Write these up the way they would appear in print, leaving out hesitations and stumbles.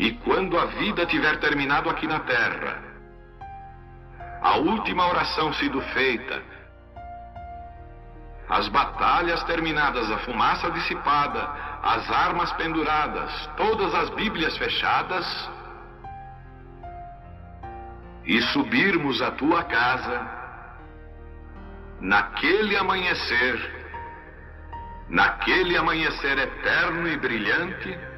E quando a vida tiver terminado aqui na terra, a última oração sido feita, as batalhas terminadas, a fumaça dissipada, as armas penduradas, todas as Bíblias fechadas, e subirmos à tua casa, naquele amanhecer eterno e brilhante,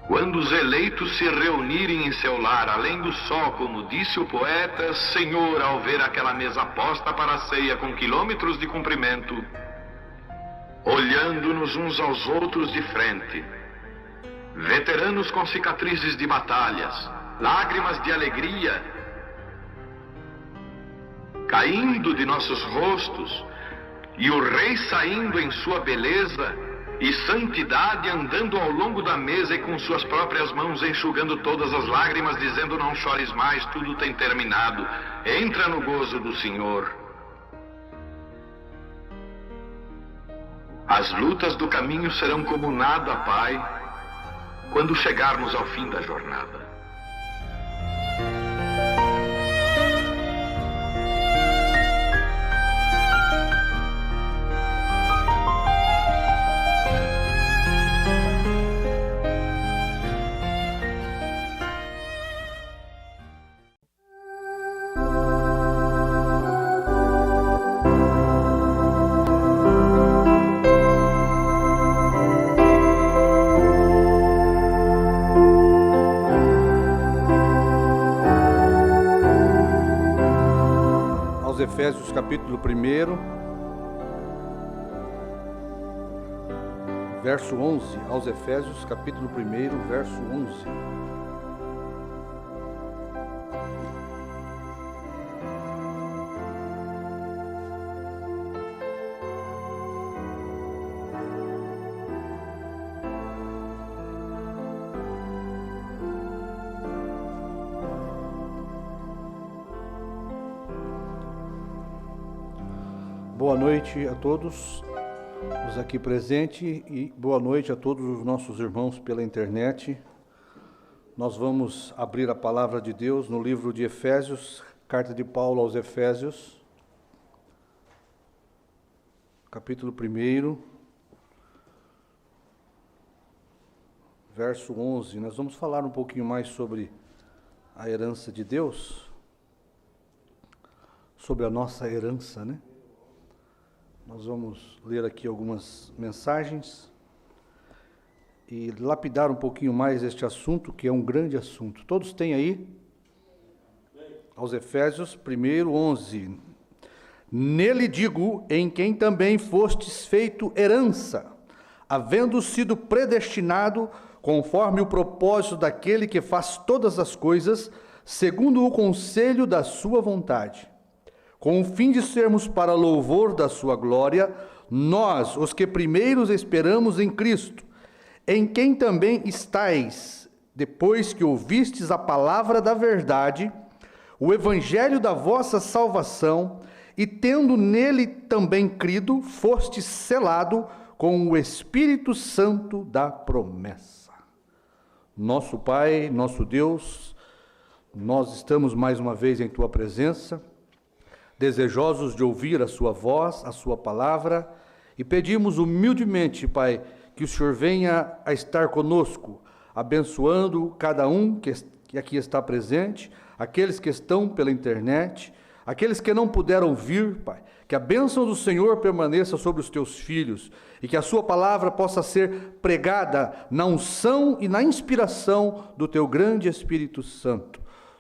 quando os eleitos se reunirem em seu lar, além do sol, como disse o poeta, Senhor, ao ver aquela mesa posta para a ceia com quilômetros de comprimento, olhando-nos uns aos outros de frente, veteranos com cicatrizes de batalhas, lágrimas de alegria caindo de nossos rostos, e o rei saindo em sua beleza e santidade, andando ao longo da mesa e com suas próprias mãos enxugando todas as lágrimas, dizendo: não chores mais, tudo tem terminado, entra no gozo do Senhor. As lutas do caminho serão como nada, Pai, quando chegarmos ao fim da jornada. Efésios capítulo 1, verso 11, aos Efésios capítulo 1, verso 11. Boa noite a todos os aqui presentes e boa noite a todos os nossos irmãos pela internet. Nós vamos abrir a palavra de Deus no livro de Efésios, carta de Paulo aos Efésios, capítulo 1, verso 11. Nós vamos falar um pouquinho mais sobre a herança de Deus, sobre a nossa herança, né? Nós vamos ler aqui algumas mensagens e lapidar um pouquinho mais este assunto, que é um grande assunto. Todos têm aí? Aos Efésios 1, 11. Nele digo, em quem também fostes feito herança, havendo sido predestinado conforme o propósito daquele que faz todas as coisas, segundo o conselho da sua vontade, com o fim de sermos para louvor da sua glória, nós, os que primeiros esperamos em Cristo, em quem também estáis, depois que ouvistes a palavra da verdade, o evangelho da vossa salvação, e tendo nele também crido, fostes selado com o Espírito Santo da promessa. Nosso Pai, nosso Deus, nós estamos mais uma vez em tua presença, desejosos de ouvir a sua voz, a sua palavra, e pedimos humildemente, Pai, que o Senhor venha a estar conosco, abençoando cada um que aqui está presente, aqueles que estão pela internet, aqueles que não puderam vir, Pai, que a bênção do Senhor permaneça sobre os teus filhos, e que a sua palavra possa ser pregada na unção e na inspiração do teu grande Espírito Santo.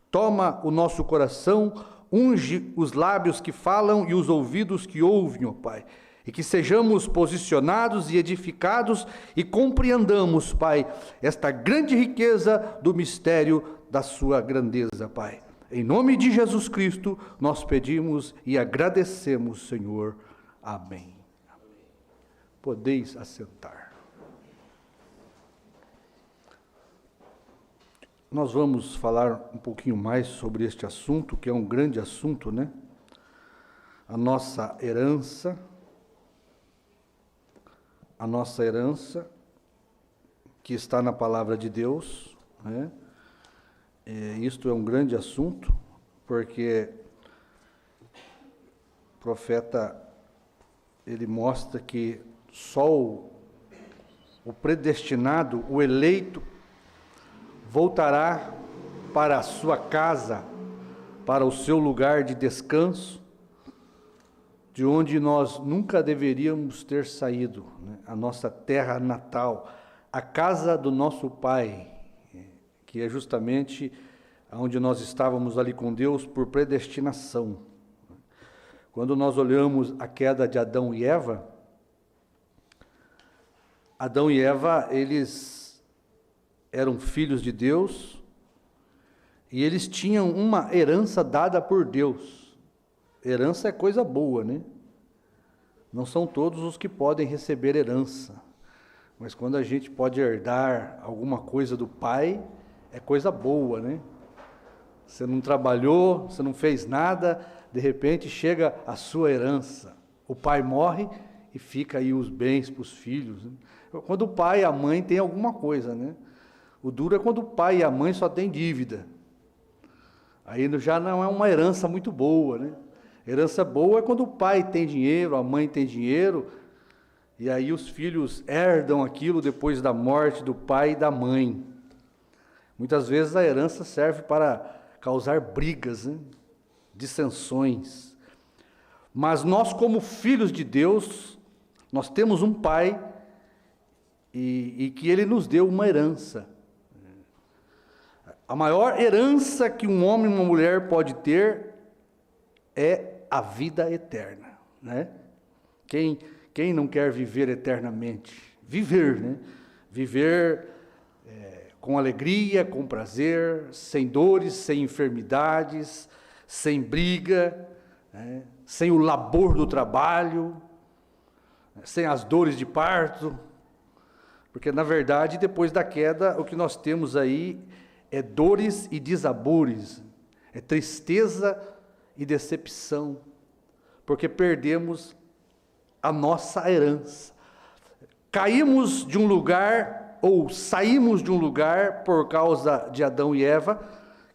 Toma o nosso coração, unge os lábios que falam e os ouvidos que ouvem, ó Pai, e que sejamos posicionados e edificados e compreendamos, Pai, esta grande riqueza do mistério da sua grandeza, Pai. Em nome de Jesus Cristo, nós pedimos e agradecemos, Senhor. Amém. Podeis assentar. Nós vamos falar um pouquinho mais sobre este assunto, que é um grande assunto, né? A nossa herança. a nossa herança, que está na palavra de Deus, né? Isto é um grande assunto, porque o profeta, ele mostra que só o predestinado, o eleito, voltará para a sua casa, para o seu lugar de descanso, de onde nós nunca deveríamos ter saído, né? A nossa terra natal, a casa do nosso Pai, que é justamente onde nós estávamos ali com Deus por predestinação. Quando nós olhamos a queda de Adão e Eva, eles eram filhos de Deus e eles tinham uma herança dada por Deus. Herança é coisa boa, né? Não são todos os que podem receber herança, mas quando a gente pode herdar alguma coisa do Pai, é coisa boa, né? Você não trabalhou, você não fez nada, de repente chega a sua herança. O pai morre e fica aí os bens para os filhos, né? Quando o pai e a mãe têm alguma coisa, né? O duro é quando o pai e a mãe só têm dívida. Aí já não é uma herança muito boa, né? Herança boa é quando o pai tem dinheiro, a mãe tem dinheiro, e aí os filhos herdam aquilo depois da morte do pai e da mãe. Muitas vezes a herança serve para causar brigas, né? Dissensões. Mas nós, como filhos de Deus, nós temos um Pai e que Ele nos deu uma herança. A maior herança que um homem e uma mulher pode ter é a vida eterna, né? Quem não quer viver eternamente? Viver, né? Viver com alegria, com prazer, sem dores, sem enfermidades, sem briga, né? Sem o labor do trabalho, sem as dores de parto, porque na verdade depois da queda o que nós temos aí é dores e desabores, é tristeza e decepção, porque perdemos a nossa herança, caímos de um lugar ou saímos de um lugar por causa de Adão e Eva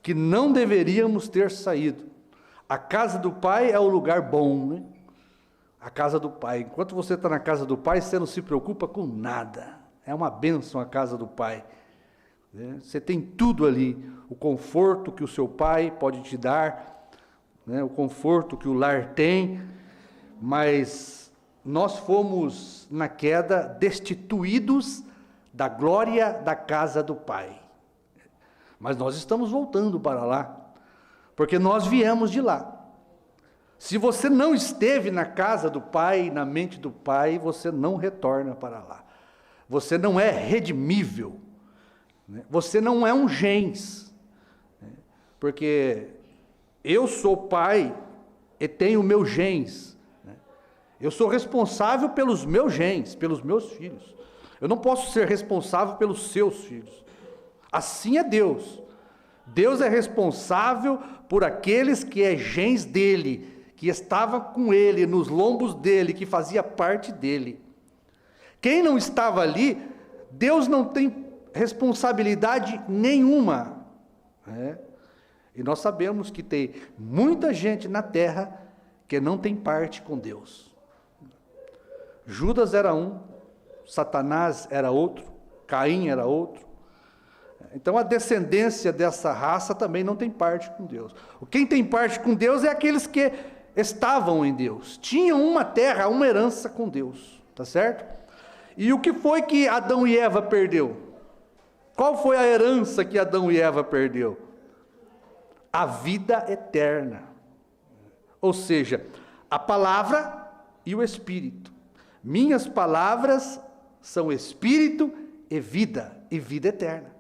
que não deveríamos ter saído. A casa do Pai é o lugar bom, né? A casa do Pai. Enquanto você está na casa do Pai, você não se preocupa com nada. É uma bênção a casa do Pai, né? Você tem tudo ali, o conforto que o seu Pai pode te dar, né? O conforto que o lar tem, mas nós fomos, na queda, destituídos da glória da casa do Pai. Mas nós estamos voltando para lá, porque nós viemos de lá. Se você não esteve na casa do Pai, na mente do Pai, você não retorna para lá. Você não é redimível, né? Você não é um gens, né? Porque eu sou pai e tenho meu gens, né? Eu sou responsável pelos meus gens, pelos meus filhos. Eu não posso ser responsável pelos seus filhos. Assim é Deus. Deus é responsável por aqueles que é gens dele, que estava com ele, nos lombos dele, que fazia parte dele. Quem não estava ali, Deus não tem responsabilidade nenhuma, né? E nós sabemos que tem muita gente na terra que não tem parte com Deus. Judas era um, Satanás era outro, Caim era outro. Então a descendência dessa raça também não tem parte com Deus. Quem tem parte com Deus é aqueles que estavam em Deus, tinham uma terra, uma herança com Deus, tá certo? E o que foi que Adão e Eva perdeu? Qual foi a herança que Adão e Eva perdeu? A vida eterna. Ou seja, a palavra e o Espírito. Minhas palavras são Espírito e vida eterna.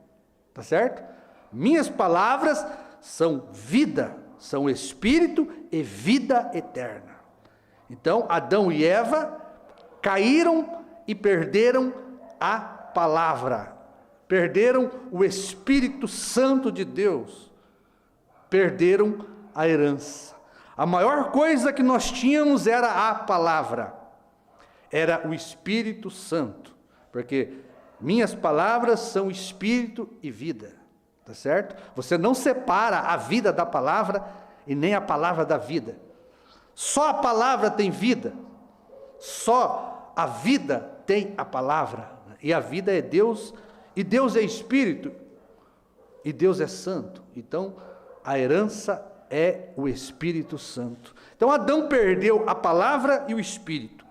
Tá certo? Minhas palavras são vida, são Espírito e vida eterna. Então, Adão e Eva caíram e perderam a palavra, perderam o Espírito Santo de Deus, perderam a herança. A maior coisa que nós tínhamos era a palavra. era o Espírito Santo, porque minhas palavras são espírito e vida, tá certo? Você não separa a vida da palavra e nem a palavra da vida. Só a palavra tem vida, só a vida tem a palavra, e a vida é Deus, e Deus é espírito, e Deus é santo. Então a herança é o Espírito Santo. Então Adão perdeu a palavra e o espírito.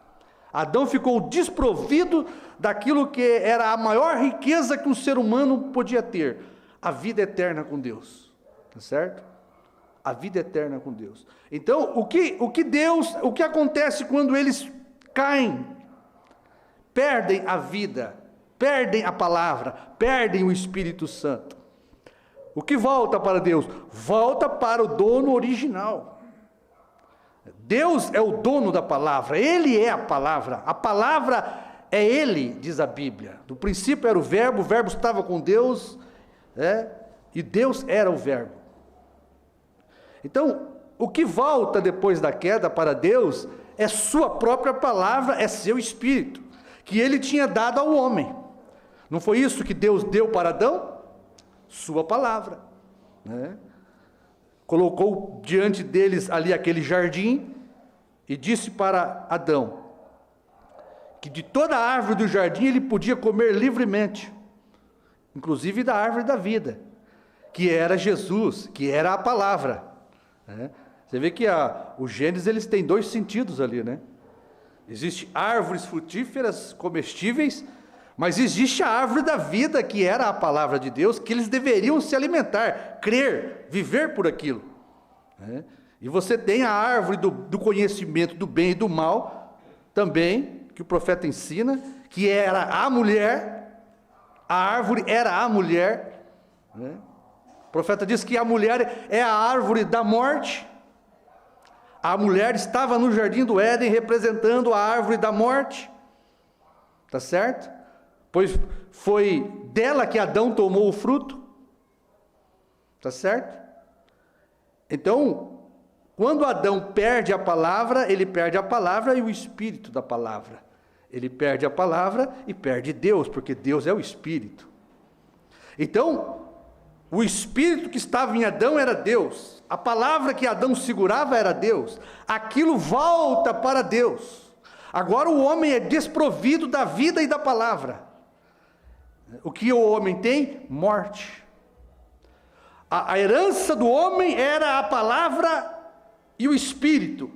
Adão ficou desprovido daquilo que era a maior riqueza que um ser humano podia ter, a vida eterna com Deus, tá certo? A vida eterna com Deus. Então, o que acontece quando eles caem? Perdem a vida, perdem a palavra, perdem o Espírito Santo. O que volta para Deus? Volta para o dono original. Deus é o dono da palavra, Ele é a palavra é Ele, diz a Bíblia. Do princípio era o verbo estava com Deus, e Deus era o verbo. Então, o que volta depois da queda para Deus é sua própria palavra, é seu espírito, que Ele tinha dado ao homem. Não foi isso que Deus deu para Adão? Sua palavra, colocou diante deles ali aquele jardim, e disse para Adão, que de toda a árvore do jardim ele podia comer livremente, inclusive da árvore da vida, que era Jesus, que era a palavra, Você vê que o Gênesis, eles têm dois sentidos ali, Existem árvores frutíferas, comestíveis, mas existe a árvore da vida, que era a palavra de Deus, que eles deveriam se alimentar, crer, viver por aquilo, E você tem a árvore do conhecimento do bem e do mal, também, que o profeta ensina, que era a mulher, a árvore era a mulher, O profeta diz que a mulher é a árvore da morte. A mulher estava no jardim do Éden representando a árvore da morte, tá certo? Pois foi dela que Adão tomou o fruto, tá certo? Então, quando Adão perde a palavra, ele perde a palavra e o espírito da palavra. Ele perde a palavra e perde Deus, porque Deus é o espírito. Então, o espírito que estava em Adão era Deus. A palavra que Adão segurava era Deus. Aquilo volta para Deus. Agora o homem é desprovido da vida e da palavra. O que o homem tem? Morte. A herança do homem era a palavra e o Espírito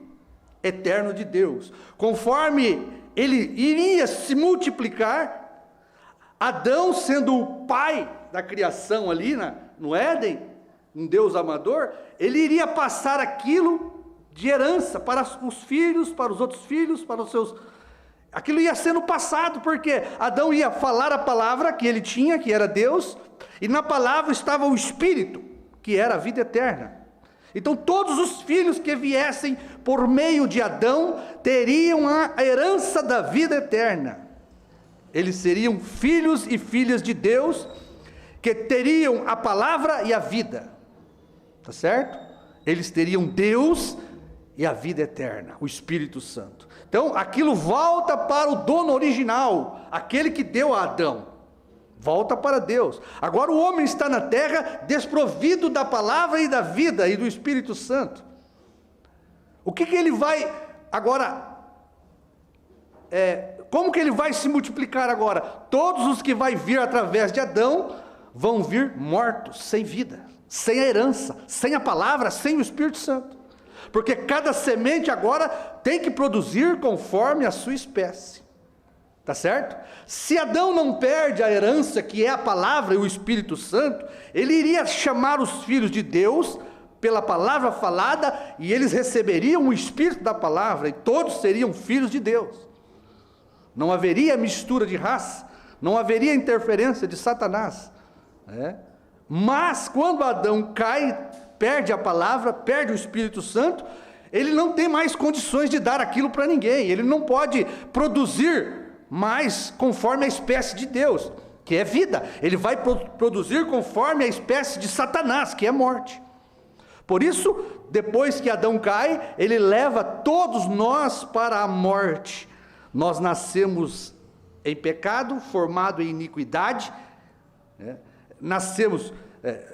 eterno de Deus. Conforme ele iria se multiplicar, Adão, sendo o pai da criação ali no Éden, um Deus amador, ele iria passar aquilo de herança para os filhos, para os outros filhos, para os seus... Aquilo ia sendo passado, porque Adão ia falar a palavra que ele tinha, que era Deus, e na palavra estava o Espírito, que era a vida eterna. Então todos os filhos que viessem por meio de Adão teriam a herança da vida eterna. Eles seriam filhos e filhas de Deus, que teriam a palavra e a vida, tá certo? Eles teriam Deus e a vida eterna, o Espírito Santo. Então aquilo volta para o dono original, aquele que deu a Adão, volta para Deus. Agora o homem está na terra desprovido da palavra e da vida e do Espírito Santo. O que ele vai agora, como que ele vai se multiplicar agora? Todos os que vai vir através de Adão vão vir mortos, sem vida, sem a herança, sem a palavra, sem o Espírito Santo. Porque cada semente agora tem que produzir conforme a sua espécie. Tá certo? Se Adão não perde a herança, que é a palavra e o Espírito Santo, ele iria chamar os filhos de Deus pela palavra falada, e eles receberiam o Espírito da palavra, e todos seriam filhos de Deus. Não haveria mistura de raça, não haveria interferência de Satanás. Mas quando Adão cai, perde a palavra, perde o Espírito Santo, ele não tem mais condições de dar aquilo para ninguém, ele não pode produzir mais conforme a espécie de Deus, que é vida. Ele vai produzir conforme a espécie de Satanás, que é morte. Por isso, depois que Adão cai, ele leva todos nós para a morte. Nós nascemos em pecado, formado em iniquidade, né? Nascemos,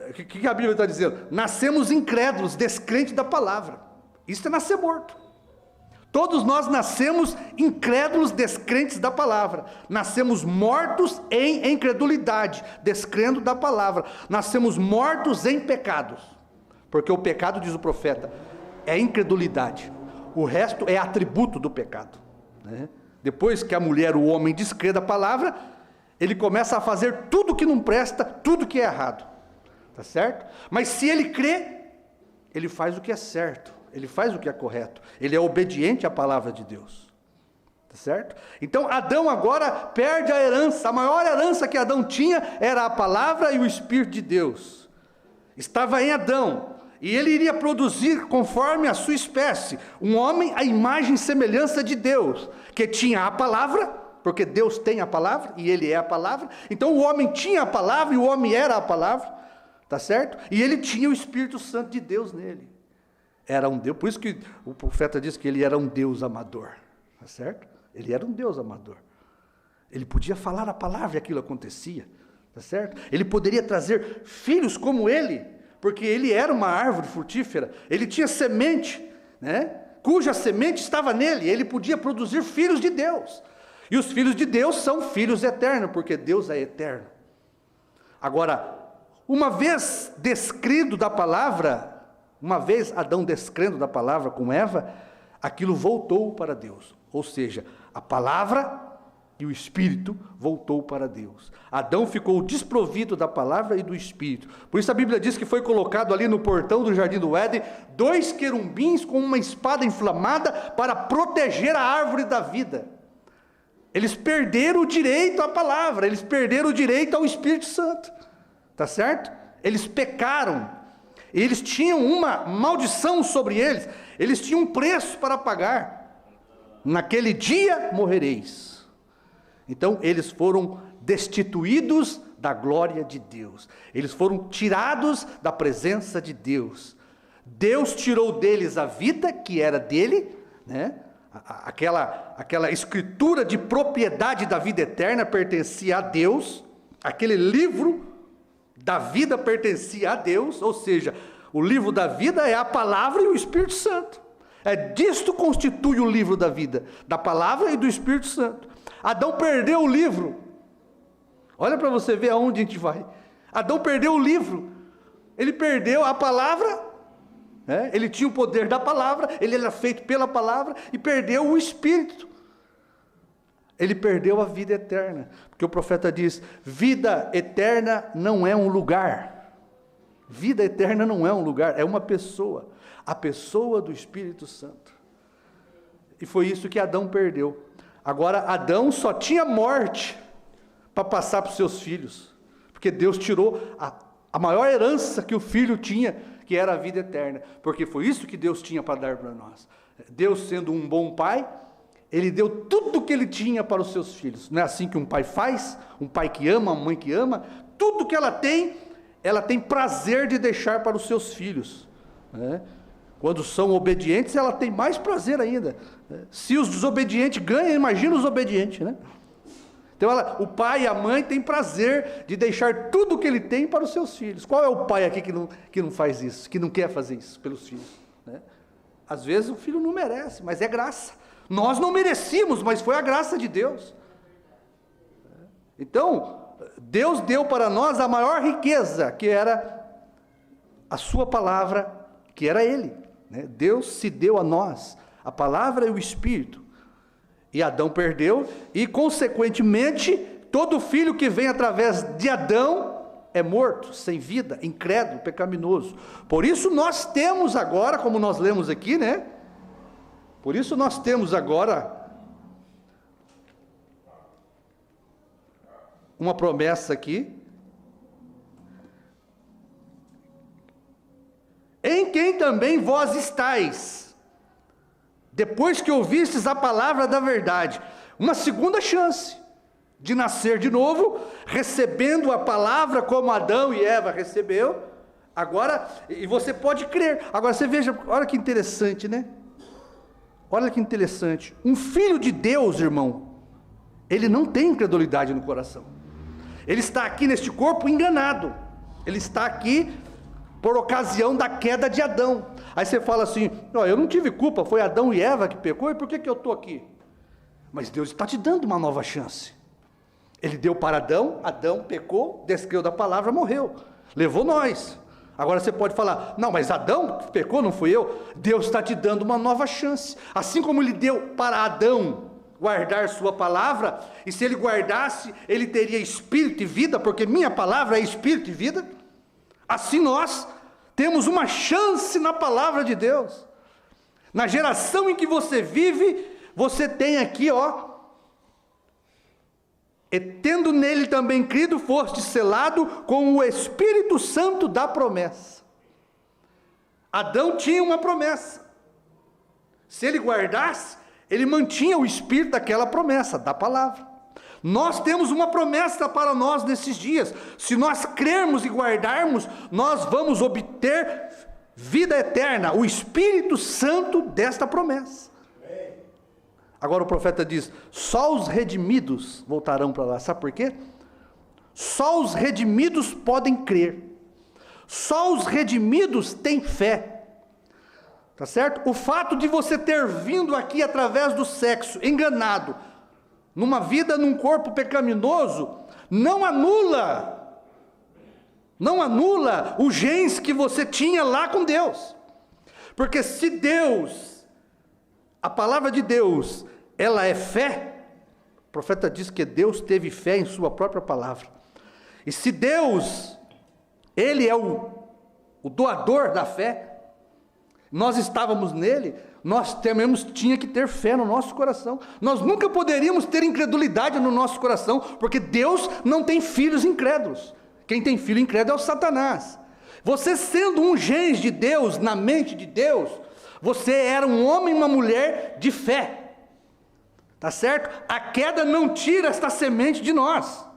o que a Bíblia está dizendo? Nascemos incrédulos, descrentes da palavra. Isso é nascer morto. Todos nós nascemos incrédulos, descrentes da palavra. Nascemos mortos em incredulidade, descrendo da palavra. Nascemos mortos em pecados. Porque o pecado, diz o profeta, é incredulidade. O resto é atributo do pecado, né? Depois que a mulher, o homem, descrê da palavra, ele começa a fazer tudo que não presta, tudo que é errado. Tá certo? Mas se ele crê, ele faz o que é certo, ele faz o que é correto, ele é obediente à palavra de Deus. Tá certo? Então Adão agora perde a herança. A maior herança que Adão tinha era a palavra e o Espírito de Deus. Estava em Adão. E ele iria produzir conforme a sua espécie, um homem à imagem e semelhança de Deus, que tinha a palavra, porque Deus tem a palavra, e ele é a palavra. Então o homem tinha a palavra, e o homem era a palavra, tá certo? E ele tinha o Espírito Santo de Deus nele. Era um Deus, por isso que o profeta diz que ele era um Deus amador, tá certo? Ele era um Deus amador. Ele podia falar a palavra e aquilo acontecia, tá certo? Ele poderia trazer filhos como ele, porque ele era uma árvore frutífera, ele tinha semente, né? Cuja semente estava nele, ele podia produzir filhos de Deus, e os filhos de Deus são filhos eternos, porque Deus é eterno. Agora, uma vez descrido da palavra, uma vez Adão descrendo da palavra com Eva, aquilo voltou para Deus, ou seja, a palavra e o Espírito voltou para Deus. Adão ficou desprovido da palavra e do Espírito. Por isso a Bíblia diz que foi colocado ali no portão do jardim do Éden 2 querubins com uma espada inflamada para proteger a árvore da vida. Eles perderam o direito à palavra, eles perderam o direito ao Espírito Santo. Tá certo? Eles pecaram. Eles tinham uma maldição sobre eles. Eles tinham um preço para pagar. Naquele dia morrereis. Então eles foram destituídos da glória de Deus, eles foram tirados da presença de Deus. Deus tirou deles a vida que era dele, né? Aquela escritura de propriedade da vida eterna pertencia a Deus, aquele livro da vida pertencia a Deus, ou seja, o livro da vida é a palavra e o Espírito Santo. Disto constitui o livro da vida, da palavra e do Espírito Santo. Adão perdeu o livro. Olha para você ver aonde a gente vai. Adão perdeu o livro. Ele perdeu a palavra, né? Ele tinha o poder da palavra, ele era feito pela palavra, e perdeu o Espírito. Ele perdeu a vida eterna, porque o profeta diz: vida eterna não é um lugar. Vida eterna não é um lugar, é uma pessoa, a pessoa do Espírito Santo. E foi isso que Adão perdeu. Agora Adão só tinha morte para passar para os seus filhos, porque Deus tirou a maior herança que o filho tinha, que era a vida eterna, porque foi isso que Deus tinha para dar para nós. Deus, sendo um bom pai, ele deu tudo o que ele tinha para os seus filhos. Não é assim que um pai faz? Um pai que ama, uma mãe que ama, tudo que ela tem prazer de deixar para os seus filhos, né? Quando são obedientes, ela tem mais prazer ainda. Se os desobedientes ganham, imagina os obedientes, né? Então o pai e a mãe têm prazer de deixar tudo o que ele tem para os seus filhos. Qual é o pai aqui que não faz isso, que não quer fazer isso pelos filhos, né? Às vezes o filho não merece, mas é graça. Nós não merecíamos, mas foi a graça de Deus. Então, Deus deu para nós a maior riqueza, que era a sua palavra, que era Ele, né? Deus se deu a nós, a palavra e o Espírito. E Adão perdeu, e consequentemente, todo filho que vem através de Adão é morto, sem vida, incrédulo, pecaminoso. Por isso nós temos agora, como nós lemos aqui, né? Por isso nós temos agora uma promessa aqui, em quem também vós estáis, depois que ouvistes a palavra da verdade, uma segunda chance de nascer de novo, recebendo a palavra como Adão e Eva recebeu, agora, e você pode crer. Agora você veja, olha que interessante, né? Olha que interessante. Um filho de Deus, irmão, ele não tem incredulidade no coração. Ele está aqui neste corpo enganado. Ele está aqui por ocasião da queda de Adão. Aí você fala assim, eu não tive culpa, foi Adão e Eva que pecou, e por que eu estou aqui? Mas Deus está te dando uma nova chance. Ele deu para Adão, Adão pecou, descreu da palavra, morreu. Levou nós. Agora você pode falar, não, mas Adão pecou, não fui eu. Deus está te dando uma nova chance. Assim como ele deu para Adão guardar sua palavra, e se ele guardasse, ele teria espírito e vida, porque minha palavra é espírito e vida. Assim nós temos uma chance na palavra de Deus. Na geração em que você vive, você tem aqui, e tendo nele também crido, foste selado com o Espírito Santo da promessa. Adão tinha uma promessa. Se ele guardasse, ele mantinha o espírito daquela promessa, da palavra. Nós temos uma promessa para nós nesses dias. Se nós crermos e guardarmos, nós vamos obter vida eterna, o Espírito Santo desta promessa. Agora o profeta diz, só os redimidos voltarão para lá. Sabe por quê? Só os redimidos podem crer. Só os redimidos têm fé. Tá certo? O fato de você ter vindo aqui através do sexo, enganado, numa vida, num corpo pecaminoso, não anula o gens que você tinha lá com Deus. Porque se Deus, a palavra de Deus, ela é fé, o profeta diz que Deus teve fé em sua própria palavra. E se Deus, Ele é o doador da fé, nós estávamos nele, nós tinha que ter fé no nosso coração. Nós nunca poderíamos ter incredulidade no nosso coração, porque Deus não tem filhos incrédulos. Quem tem filho incrédulo é o Satanás. Você sendo um gens de Deus, na mente de Deus, você era um homem e uma mulher de fé. Tá certo? A queda não tira esta semente de nós.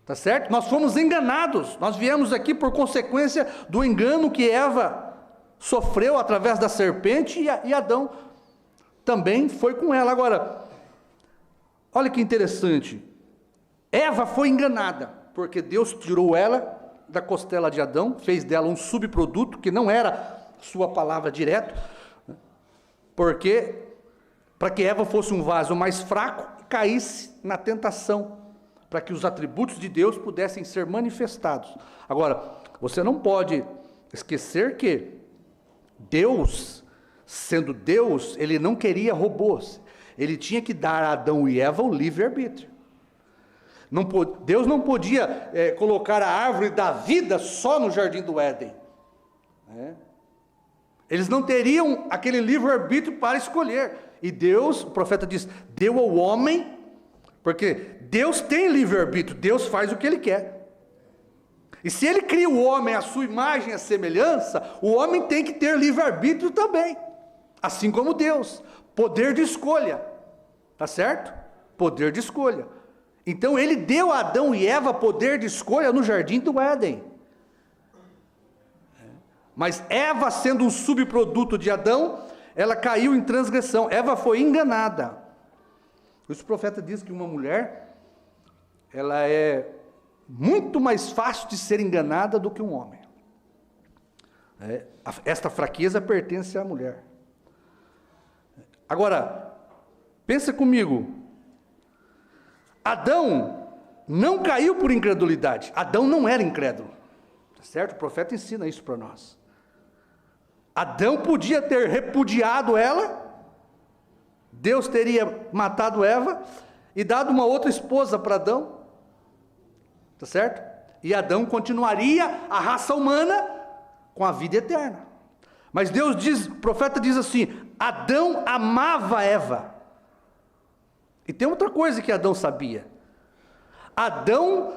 Tá certo? Nós fomos enganados. Nós viemos aqui por consequência do engano que Eva sofreu através da serpente, e Adão também foi com ela. Agora, olha que interessante. Eva foi enganada, porque Deus tirou ela da costela de Adão, fez dela um subproduto, que não era sua palavra direto, porque para que Eva fosse um vaso mais fraco, caísse na tentação, para que os atributos de Deus pudessem ser manifestados. Agora, você não pode esquecer que Deus, sendo Deus, Ele não queria robôs. Ele tinha que dar a Adão e Eva o livre-arbítrio. Deus não podia colocar a árvore da vida só no jardim do Éden. Eles não teriam aquele livre-arbítrio para escolher. E Deus, o profeta diz, deu ao homem, porque Deus tem livre-arbítrio, Deus faz o que Ele quer. E se Ele cria o homem à sua imagem e à semelhança, o homem tem que ter livre-arbítrio também, assim como Deus, poder de escolha, tá certo? Poder de escolha. Então Ele deu a Adão e Eva poder de escolha no jardim do Éden. Mas Eva, sendo um subproduto de Adão, ela caiu em transgressão, Eva foi enganada. Por isso o profeta diz que uma mulher, ela é muito mais fácil de ser enganada do que um homem. Esta fraqueza pertence à mulher. Agora, pensa comigo, Adão não caiu por incredulidade, Adão não era incrédulo, tá certo? O profeta ensina isso para nós. Adão podia ter repudiado ela, Deus teria matado Eva e dado uma outra esposa para Adão, tá certo? E Adão continuaria a raça humana com a vida eterna. Mas Deus diz, o profeta diz assim, Adão amava Eva. E tem outra coisa que Adão sabia. Adão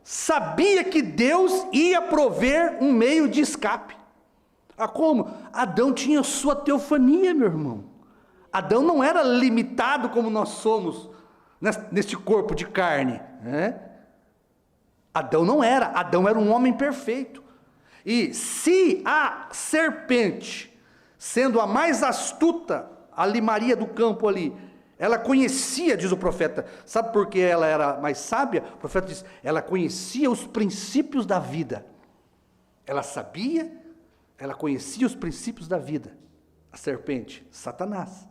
sabia que Deus ia prover um meio de escape. Como? Adão tinha sua teofania, meu irmão. Adão não era limitado como nós somos neste corpo de carne, Adão não era, Adão era um homem perfeito. E se a serpente, sendo a mais astuta, ali Maria do campo ali, ela conhecia, diz o profeta, sabe por que ela era mais sábia? O profeta diz, ela conhecia os princípios da vida. Ela sabia, ela conhecia os princípios da vida. A serpente, Satanás.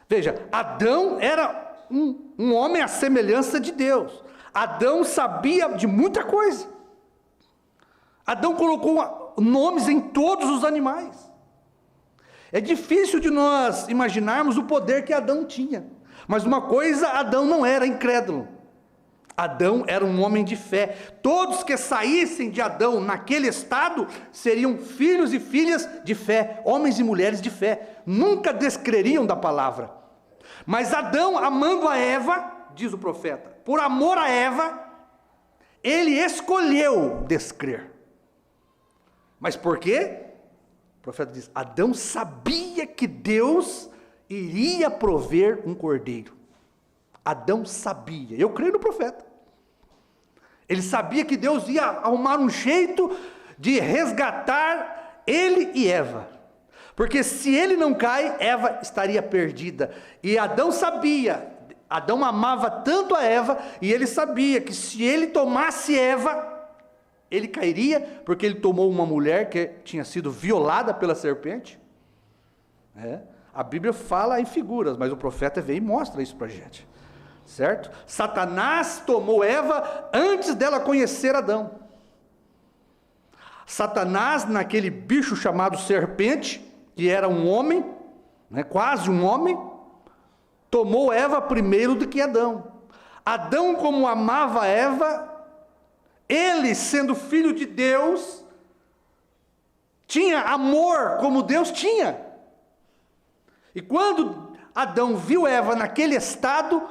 Veja, Adão era um homem à semelhança de Deus. Adão sabia de muita coisa. Adão colocou nomes em todos os animais. É difícil de nós imaginarmos o poder que Adão tinha. Mas uma coisa, Adão não era incrédulo. Adão era um homem de fé. Todos que saíssem de Adão naquele estado seriam filhos e filhas de fé, homens e mulheres de fé. Nunca descreriam da palavra. Mas Adão, amando a Eva, diz o profeta, por amor a Eva, ele escolheu descrer. Mas por quê? O profeta diz, Adão sabia que Deus iria prover um cordeiro. Adão sabia, eu creio no profeta. Ele sabia que Deus ia arrumar um jeito de resgatar ele e Eva. Porque se ele não cai, Eva estaria perdida. E Adão sabia, Adão amava tanto a Eva, e ele sabia que se ele tomasse Eva, ele cairia, porque ele tomou uma mulher que tinha sido violada pela serpente. A Bíblia fala em figuras, mas o profeta vem e mostra isso para a gente. Certo? Satanás tomou Eva antes dela conhecer Adão. Satanás, naquele bicho chamado serpente, que era um homem, quase um homem, tomou Eva primeiro do que Adão. Adão, como amava Eva, ele, sendo filho de Deus, tinha amor como Deus tinha. E quando Adão viu Eva naquele estado,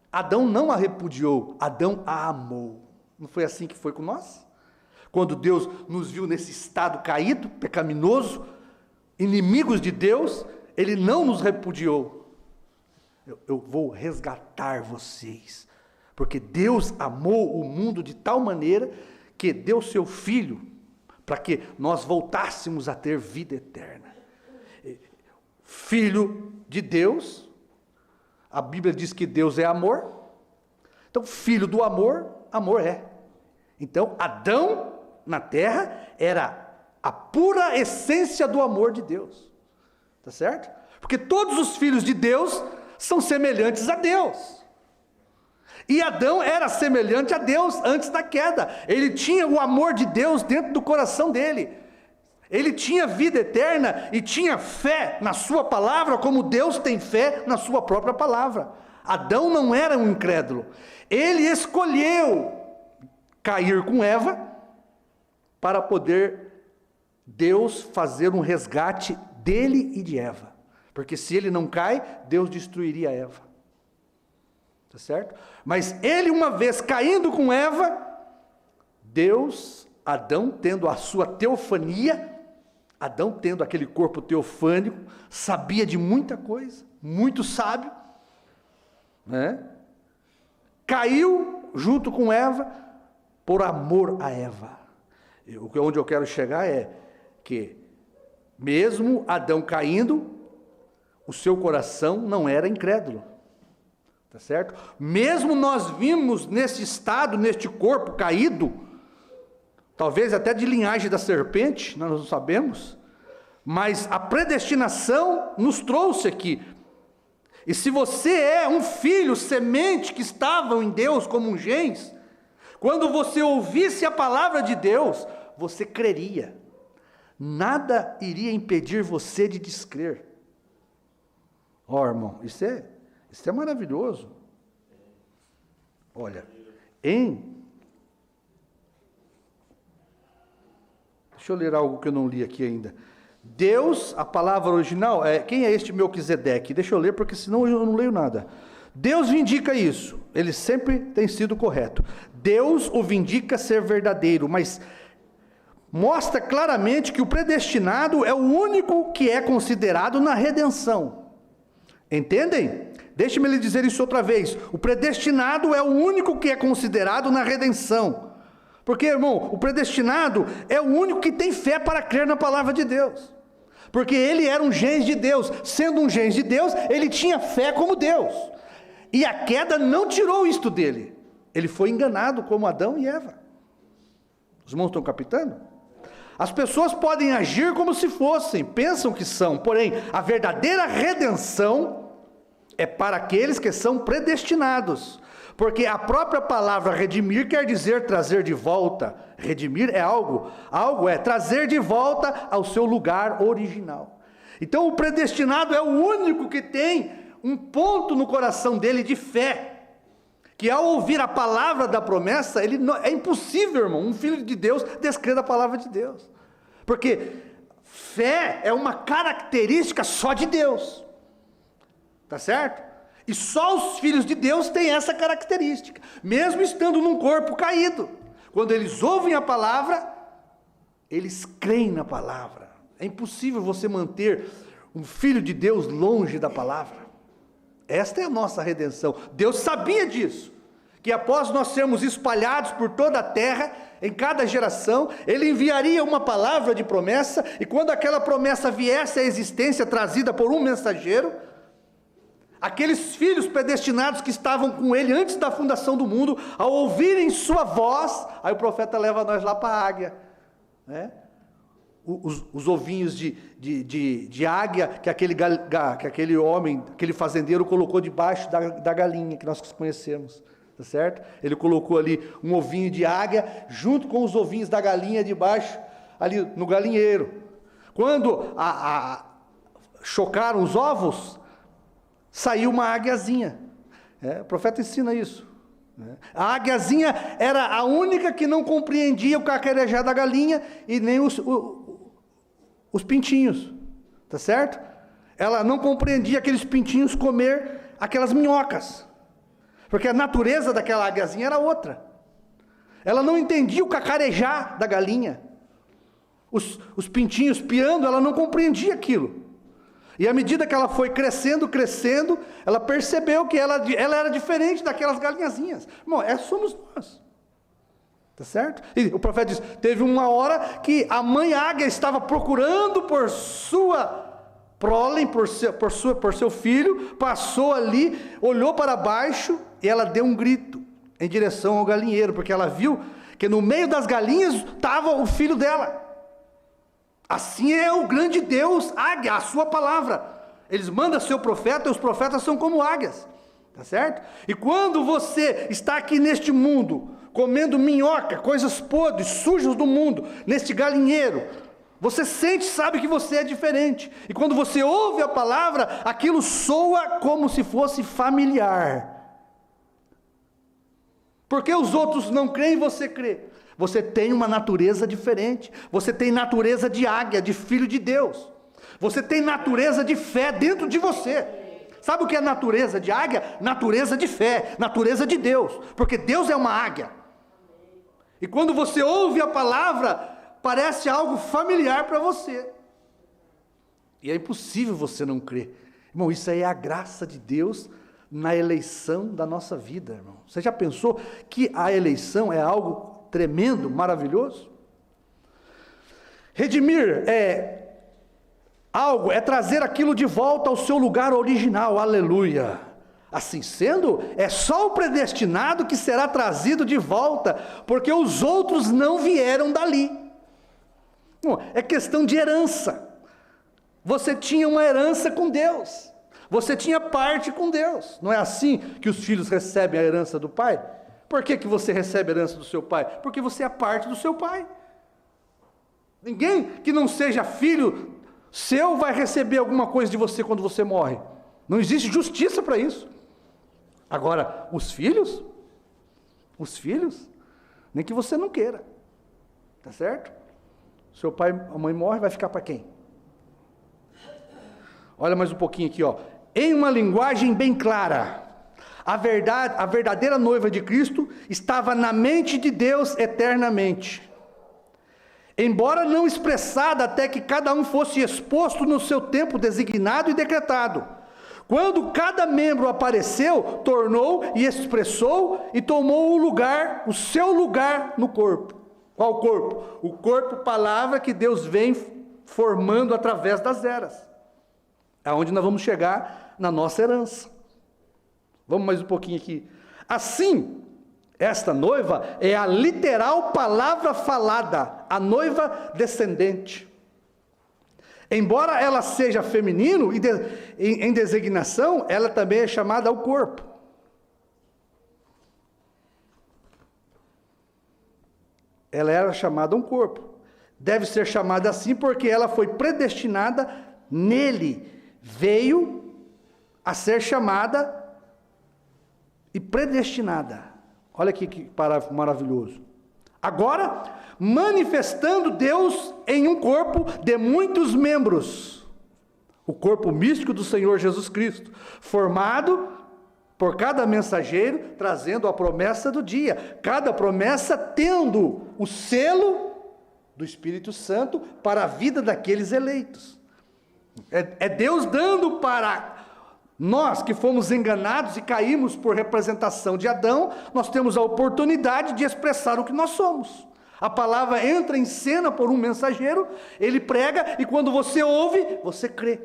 Adão não a repudiou, Adão a amou. Não foi assim que foi com nós? Quando Deus nos viu nesse estado caído, pecaminoso, inimigos de Deus, Ele não nos repudiou. Eu vou resgatar vocês, porque Deus amou o mundo de tal maneira que deu seu Filho, para que nós voltássemos a ter vida eterna. Filho de Deus, a Bíblia diz que Deus é amor, então filho do amor, amor é. Então Adão na terra era a pura essência do amor de Deus, tá certo? Porque todos os filhos de Deus são semelhantes a Deus, e Adão era semelhante a Deus antes da queda, ele tinha o amor de Deus dentro do coração dele, ele tinha vida eterna e tinha fé na sua palavra, como Deus tem fé na sua própria palavra. Adão não era um incrédulo, ele escolheu cair com Eva, para poder Deus fazer um resgate dele e de Eva, porque se ele não cai, Deus destruiria Eva, tá certo? Mas ele, uma vez caindo com Eva, Deus, Adão tendo a sua teofania, Adão tendo aquele corpo teofânico, sabia de muita coisa, muito sábio, caiu junto com Eva, por amor a Eva. Onde eu quero chegar é que, mesmo Adão caindo, o seu coração não era incrédulo, tá certo? Mesmo nós vimos nesse estado, neste corpo caído, talvez até de linhagem da serpente, nós não sabemos, mas a predestinação nos trouxe aqui. E se você é um filho, semente que estavam em Deus como um gens, quando você ouvisse a palavra de Deus, você creria. Nada iria impedir você de descrer. Irmão, isso é maravilhoso. Olha, deixa eu ler algo que eu não li aqui ainda. Deus, a palavra original, quem é este Melquisedeque? Deixa eu ler, porque senão eu não leio nada. Deus vindica isso, ele sempre tem sido correto. Deus o vindica ser verdadeiro, mas mostra claramente que o predestinado é o único que é considerado na redenção. Entendem? Deixe-me lhe dizer isso outra vez. O predestinado é o único que é considerado na redenção. Porque, irmão, o predestinado é o único que tem fé para crer na palavra de Deus. Porque ele era um gens de Deus. Sendo um gens de Deus, ele tinha fé como Deus. E a queda não tirou isto dele. Ele foi enganado como Adão e Eva. Os irmãos estão captando? As pessoas podem agir como se fossem, pensam que são, porém, a verdadeira redenção é para aqueles que são predestinados. Porque a própria palavra redimir quer dizer trazer de volta. Redimir é algo é trazer de volta ao seu lugar original. Então o predestinado é o único que tem um ponto no coração dele de fé. Que ao ouvir a palavra da promessa, é impossível, irmão, um filho de Deus descrer a palavra de Deus. Porque fé é uma característica só de Deus. Tá certo? E só os filhos de Deus têm essa característica, mesmo estando num corpo caído. Quando eles ouvem a palavra, eles creem na palavra. É impossível você manter um filho de Deus longe da palavra. Esta é a nossa redenção. Deus sabia disso, que após nós sermos espalhados por toda a terra, em cada geração, Ele enviaria uma palavra de promessa, e quando aquela promessa viesse à existência, trazida por um mensageiro, aqueles filhos predestinados que estavam com Ele antes da fundação do mundo, ao ouvirem sua voz, aí o profeta leva nós lá para a águia, né? Os ovinhos de águia que aquele homem, aquele fazendeiro colocou debaixo da galinha que nós conhecemos, tá certo? Ele colocou ali um ovinho de águia junto com os ovinhos da galinha debaixo, ali no galinheiro. Quando chocaram os ovos, saiu uma águiazinha. O profeta ensina isso. A águiazinha era a única que não compreendia o cacarejar da galinha e nem os pintinhos, tá certo? Ela não compreendia aqueles pintinhos comer aquelas minhocas, porque a natureza daquela águiazinha era outra. Ela não entendia o cacarejar da galinha, os pintinhos piando, ela não compreendia aquilo. E à medida que ela foi crescendo, ela percebeu que ela era diferente daquelas galinhazinhas. Irmão, somos nós. Tá certo? E o profeta diz, teve uma hora que a mãe águia estava procurando por sua prole, por seu filho, passou ali, olhou para baixo e ela deu um grito em direção ao galinheiro, porque ela viu que no meio das galinhas estava o filho dela. Assim é o grande Deus, águia, a sua palavra. Eles mandam seu profeta e os profetas são como águias. Tá certo? E quando você está aqui neste mundo, comendo minhoca, coisas podres, sujas do mundo, neste galinheiro, você sente, sabe que você é diferente. E quando você ouve a palavra, aquilo soa como se fosse familiar. Porque os outros não creem, você crê. Você tem uma natureza diferente. Você tem natureza de águia, de filho de Deus. Você tem natureza de fé dentro de você. Sabe o que é natureza de águia? Natureza de fé, natureza de Deus. Porque Deus é uma águia. E quando você ouve a palavra, parece algo familiar para você. E é impossível você não crer. Irmão, isso aí é a graça de Deus na eleição da nossa vida, irmão. Você já pensou que a eleição é algo tremendo, maravilhoso? Redimir é trazer aquilo de volta ao seu lugar original, aleluia. Assim sendo, é só o predestinado que será trazido de volta, porque os outros não vieram dali. Bom, é questão de herança. Você tinha uma herança com Deus, você tinha parte com Deus. Não é assim que os filhos recebem a herança do pai? Por que você recebe a herança do seu pai? Porque você é parte do seu pai. Ninguém que não seja filho seu vai receber alguma coisa de você quando você morre. Não existe justiça para isso. Agora, os filhos, nem que você não queira, tá certo? Seu pai, a mãe morre, vai ficar para quem? Olha mais um pouquinho aqui, ó. Em uma linguagem bem clara, a verdadeira noiva de Cristo estava na mente de Deus eternamente. Embora não expressada até que cada um fosse exposto no seu tempo designado e decretado. Quando cada membro apareceu, tornou e expressou e tomou o seu lugar no corpo. Qual corpo? O corpo, palavra que Deus vem formando através das eras. É onde nós vamos chegar na nossa herança. Vamos mais um pouquinho aqui. Assim, esta noiva é a literal palavra falada, a noiva descendente. Embora ela seja feminino, em designação, ela também é chamada ao corpo. Ela era chamada a um corpo. Deve ser chamada assim porque ela foi predestinada nele. Veio a ser chamada e predestinada. Olha aqui que parágrafo maravilhoso. Agora, manifestando Deus em um corpo de muitos membros. O corpo místico do Senhor Jesus Cristo, formado por cada mensageiro, trazendo a promessa do dia. Cada promessa tendo o selo do Espírito Santo para a vida daqueles eleitos. É Deus dando para nós que fomos enganados e caímos por representação de Adão, nós temos a oportunidade de expressar o que nós somos. A palavra entra em cena por um mensageiro, ele prega e quando você ouve, você crê.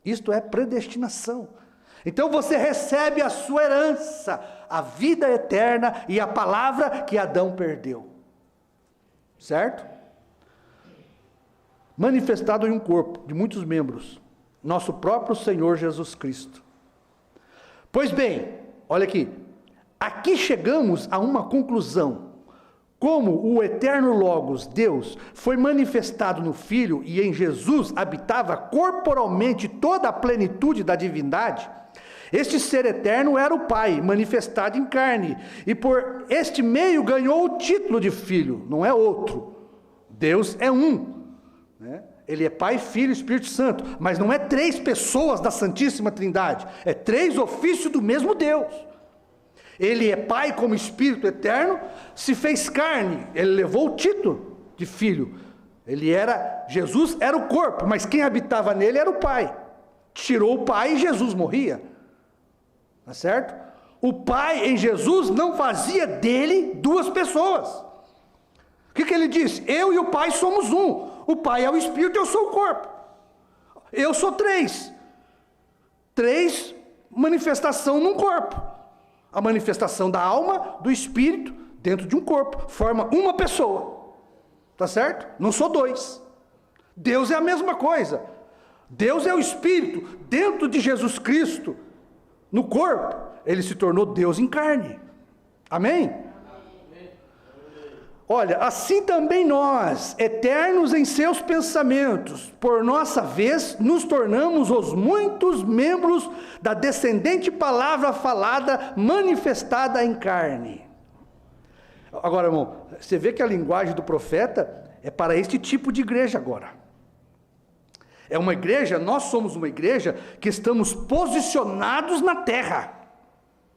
Isto é predestinação. Então você recebe a sua herança, a vida eterna e a palavra que Adão perdeu. Certo? Manifestado em um corpo de muitos membros, nosso próprio Senhor Jesus Cristo. Pois bem, olha aqui chegamos a uma conclusão. Como o eterno Logos, Deus, foi manifestado no Filho e em Jesus habitava corporalmente toda a plenitude da divindade, este ser eterno era o Pai, manifestado em carne, e por este meio ganhou o título de Filho, não é outro. Deus é um, né? Ele é Pai, Filho e Espírito Santo, mas não é 3 pessoas da Santíssima Trindade, é 3 ofícios do mesmo Deus. Ele é Pai como Espírito eterno, se fez carne, ele levou o título de Filho. Jesus era o corpo, mas quem habitava nele era o Pai. Tirou o Pai e Jesus morria. Tá certo? O Pai em Jesus não fazia dele 2 pessoas. O que ele disse? Eu e o Pai somos um. O Pai é o Espírito, eu sou o corpo. Eu sou 3. 3 manifestação num corpo. A manifestação da alma, do Espírito, dentro de um corpo. Forma uma pessoa. Tá certo? Não sou 2. Deus é a mesma coisa. Deus é o Espírito. Dentro de Jesus Cristo, no corpo, ele se tornou Deus em carne. Amém? Olha, assim também nós, eternos em seus pensamentos, por nossa vez, nos tornamos os muitos membros da descendente palavra falada, manifestada em carne. Agora, irmão, você vê que a linguagem do profeta é para este tipo de igreja agora. É uma igreja, nós somos uma igreja que estamos posicionados na terra.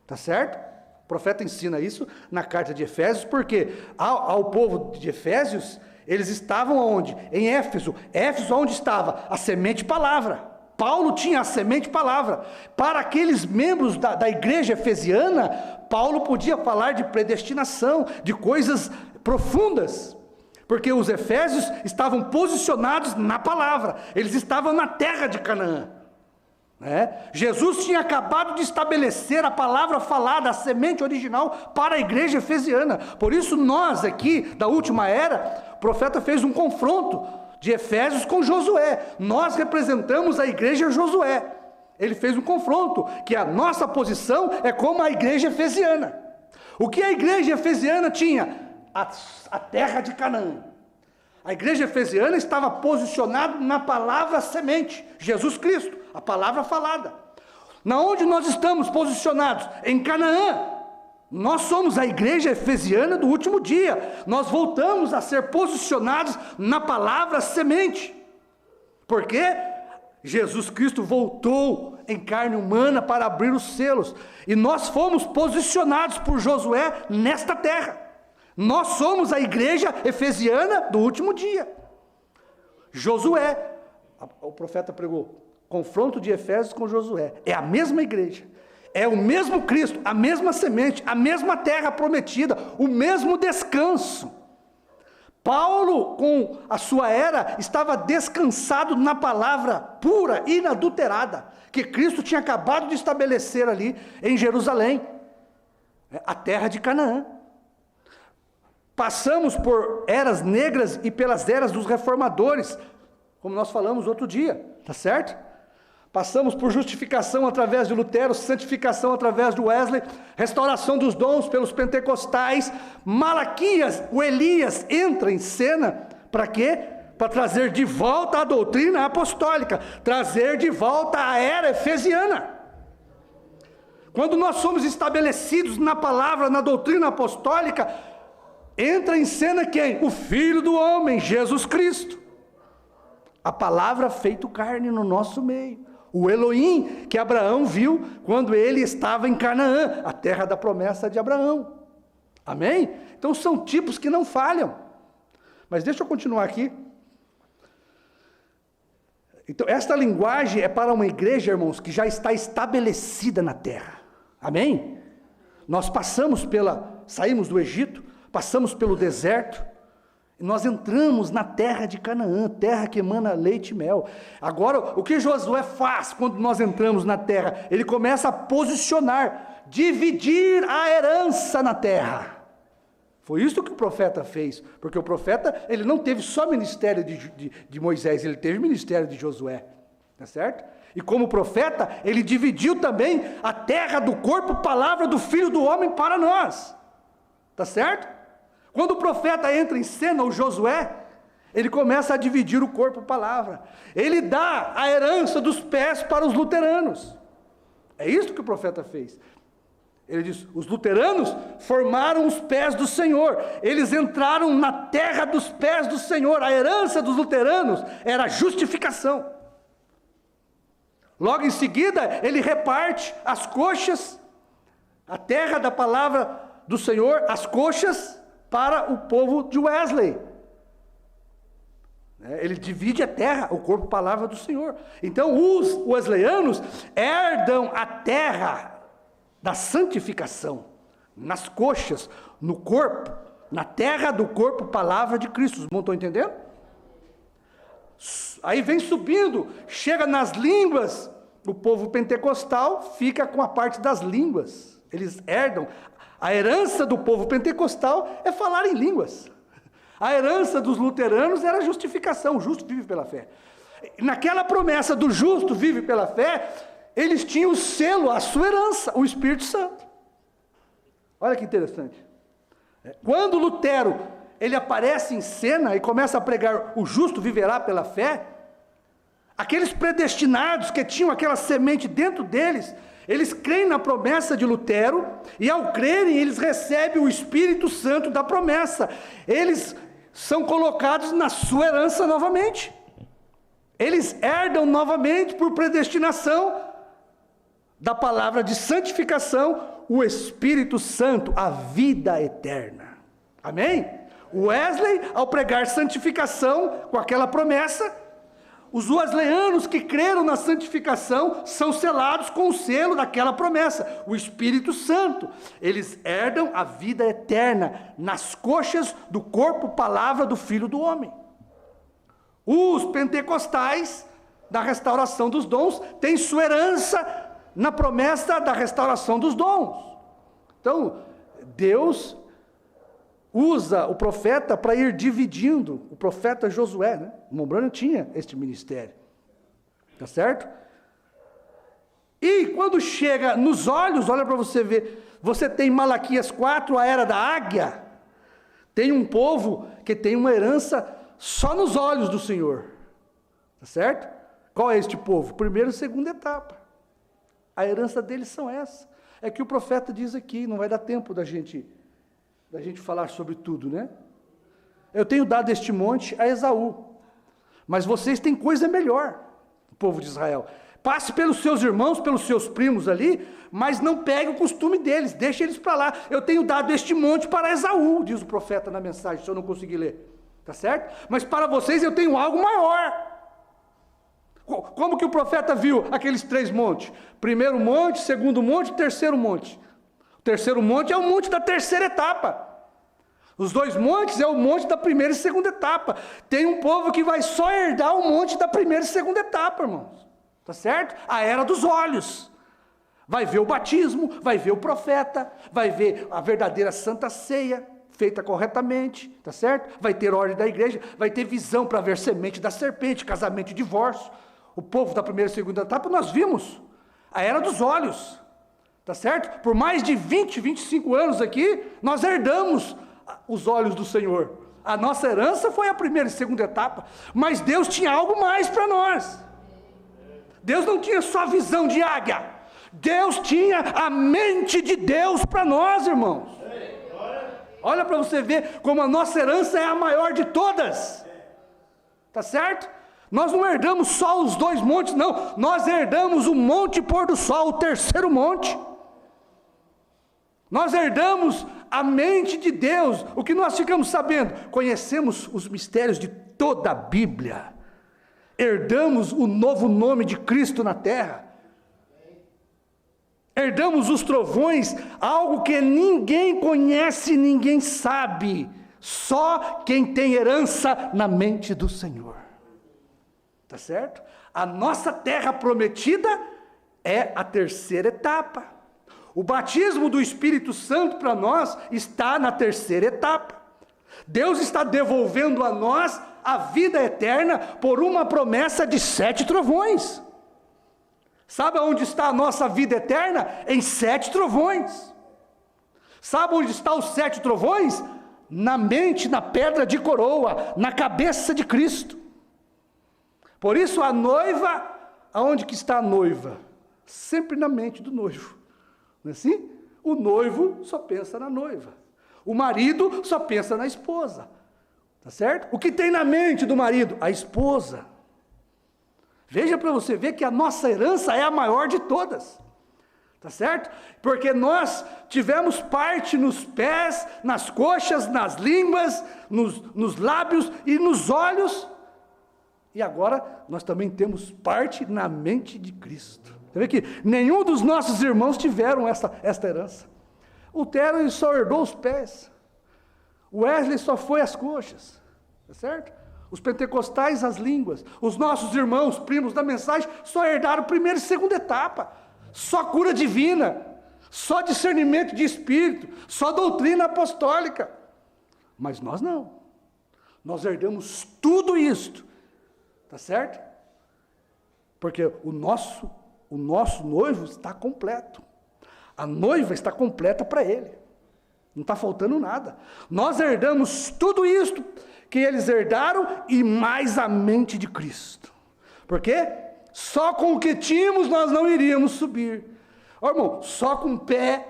Tá certo? O profeta ensina isso na carta de Efésios, porque ao povo de Efésios, eles estavam onde? Em Éfeso. Éfeso onde estava? A semente palavra. Paulo tinha a semente palavra. Para aqueles membros da igreja efesiana, Paulo podia falar de predestinação, de coisas profundas. Porque os efésios estavam posicionados na palavra. Eles estavam na terra de Canaã. Jesus tinha acabado de estabelecer a palavra falada, a semente original para a igreja efesiana. Por isso nós aqui, da última era, o profeta fez um confronto de Efésios com Josué. Nós representamos a igreja Josué. Ele fez um confronto, que a nossa posição é como a igreja efesiana. O que a igreja efesiana tinha? A terra de Canaã. A igreja efesiana estava posicionada na palavra semente, Jesus Cristo, a palavra falada. Na onde nós estamos posicionados? Em Canaã. Nós somos a igreja efesiana do último dia. Nós voltamos a ser posicionados na palavra semente. Porque Jesus Cristo voltou em carne humana para abrir os selos. E nós fomos posicionados por Josué nesta terra. Nós somos a igreja efesiana do último dia. Josué, o profeta pregou, confronto de Efésios com Josué, é a mesma igreja, é o mesmo Cristo, a mesma semente, a mesma terra prometida, o mesmo descanso. Paulo, com a sua era, estava descansado na palavra pura, inadulterada, que Cristo tinha acabado de estabelecer ali em Jerusalém, a terra de Canaã. Passamos por eras negras e pelas eras dos reformadores, como nós falamos outro dia, tá certo? Passamos por justificação através de Lutero, santificação através de Wesley, restauração dos dons pelos pentecostais. Malaquias, o Elias, entra em cena para quê? Para trazer de volta a doutrina apostólica, trazer de volta a era efesiana. Quando nós somos estabelecidos na palavra, na doutrina apostólica, entra em cena quem? O Filho do homem, Jesus Cristo. A palavra feito carne no nosso meio. O Elohim que Abraão viu quando ele estava em Canaã, a terra da promessa de Abraão. Amém? Então são tipos que não falham. Mas deixa eu continuar aqui. Então esta linguagem é para uma igreja, irmãos, que já está estabelecida na terra. Amém? Nós saímos do Egito, passamos pelo deserto, e nós entramos na terra de Canaã, terra que emana leite e mel. Agora, o que Josué faz quando nós entramos na terra? Ele começa a posicionar, dividir a herança na terra. Foi isso que o profeta fez, porque o profeta, ele não teve só ministério de Moisés, ele teve ministério de Josué, tá certo? E como profeta, ele dividiu também a terra do corpo, palavra do Filho do Homem para nós, tá certo? Quando o profeta entra em cena, o Josué, ele começa a dividir o corpo, palavra. Ele dá a herança dos pés para os luteranos. É isso que o profeta fez. Ele diz, os luteranos formaram os pés do Senhor. Eles entraram na terra dos pés do Senhor. A herança dos luteranos era a justificação. Logo em seguida, ele reparte as coxas, a terra da palavra do Senhor, as coxas, para o povo de Wesley. Ele divide a terra, o corpo, palavra do Senhor. Então os wesleyanos herdam a terra da santificação, nas coxas, no corpo, na terra do corpo, palavra de Cristo. Os irmãos estão entendendo? Aí vem subindo, chega nas línguas, o povo pentecostal fica com a parte das línguas. Eles herdam. A herança do povo pentecostal é falar em línguas. A herança dos luteranos era a justificação, o justo vive pela fé. Naquela promessa do justo vive pela fé, eles tinham o selo, a sua herança, o Espírito Santo. Olha que interessante. Quando Lutero, ele aparece em cena e começa a pregar o justo viverá pela fé, aqueles predestinados que tinham aquela semente dentro deles, eles creem na promessa de Lutero, e ao crerem, eles recebem o Espírito Santo da promessa. Eles são colocados na sua herança novamente. Eles herdam novamente, por predestinação, da palavra de santificação, o Espírito Santo, a vida eterna. Amém? Wesley, ao pregar santificação com aquela promessa, os wesleyanos que creram na santificação são selados com o selo daquela promessa, o Espírito Santo. Eles herdam a vida eterna nas coxas do corpo, palavra do Filho do Homem. Os pentecostais, da restauração dos dons, têm sua herança na promessa da restauração dos dons. Então, Deus usa o profeta para ir dividindo, o profeta Josué, né? O irmão Branham tinha este ministério, tá certo? E quando chega nos olhos, olha para você ver, você tem Malaquias 4, a era da águia, tem um povo que tem uma herança só nos olhos do Senhor, tá certo? Qual é este povo? Primeira e segunda etapa, a herança deles são essa, é que o profeta diz aqui, não vai dar tempo da gente falar sobre tudo, né? Eu tenho dado este monte a Esaú, mas vocês têm coisa melhor, o povo de Israel. Passe pelos seus irmãos, pelos seus primos ali, mas não pegue o costume deles, deixe eles para lá. Eu tenho dado este monte para Esaú, diz o profeta na mensagem, se eu não conseguir ler, tá certo? Mas para vocês eu tenho algo maior. Como que o profeta viu aqueles 3 montes? Primeiro monte, segundo monte, terceiro monte. O terceiro monte é o monte da terceira etapa. Os 2 montes é o monte da primeira e segunda etapa. Tem um povo que vai só herdar o monte da primeira e segunda etapa, irmãos. Tá certo? A era dos olhos. Vai ver o batismo, vai ver o profeta, vai ver a verdadeira santa ceia, feita corretamente, tá certo? Vai ter ordem da igreja, vai ter visão para ver semente da serpente, casamento e divórcio. O povo da primeira e segunda etapa nós vimos. A era dos olhos. Tá certo? Por mais de 20, 25 anos aqui, nós herdamos os olhos do Senhor. A nossa herança foi a primeira e segunda etapa, mas Deus tinha algo mais para nós. Deus não tinha só visão de águia, Deus tinha a mente de Deus para nós, irmãos. Olha para você ver como a nossa herança é a maior de todas. Tá certo? Nós não herdamos só os 2 montes, não. Nós herdamos o Monte Pôr do Sol, o 3º monte. Nós herdamos a mente de Deus. O que nós ficamos sabendo? Conhecemos os mistérios de toda a Bíblia. Herdamos o novo nome de Cristo na terra. Herdamos os trovões, algo que ninguém conhece, ninguém sabe. Só quem tem herança na mente do Senhor. Tá certo? A nossa terra prometida é a 3ª etapa. O batismo do Espírito Santo para nós está na 3ª etapa. Deus está devolvendo a nós a vida eterna por uma promessa de 7 trovões. Sabe onde está a nossa vida eterna? Em 7 trovões. Sabe onde está os 7 trovões? Na mente, na pedra de coroa, na cabeça de Cristo. Por isso a noiva, aonde que está a noiva? Sempre na mente do noivo. Não é assim? O noivo só pensa na noiva. O marido só pensa na esposa. Tá certo? O que tem na mente do marido? A esposa. Veja para você ver que a nossa herança é a maior de todas. Tá certo? Porque nós tivemos parte nos pés, nas coxas, nas línguas, nos lábios e nos olhos. E agora nós também temos parte na mente de Cristo. Você vê que nenhum dos nossos irmãos tiveram esta herança. O Tero só herdou os pés. O Wesley só foi as coxas. Tá certo? Os pentecostais as línguas. Os nossos irmãos, primos da mensagem, só herdaram a 1ª e 2ª etapa. Só cura divina. Só discernimento de espírito. Só doutrina apostólica. Mas nós não. Nós herdamos tudo isto. Tá certo? Porque o nosso noivo está completo. A noiva está completa para ele. Não está faltando nada. Nós herdamos tudo isto que eles herdaram e mais a mente de Cristo. Por quê? Só com o que tínhamos nós não iríamos subir. Ó, irmão, só com pé,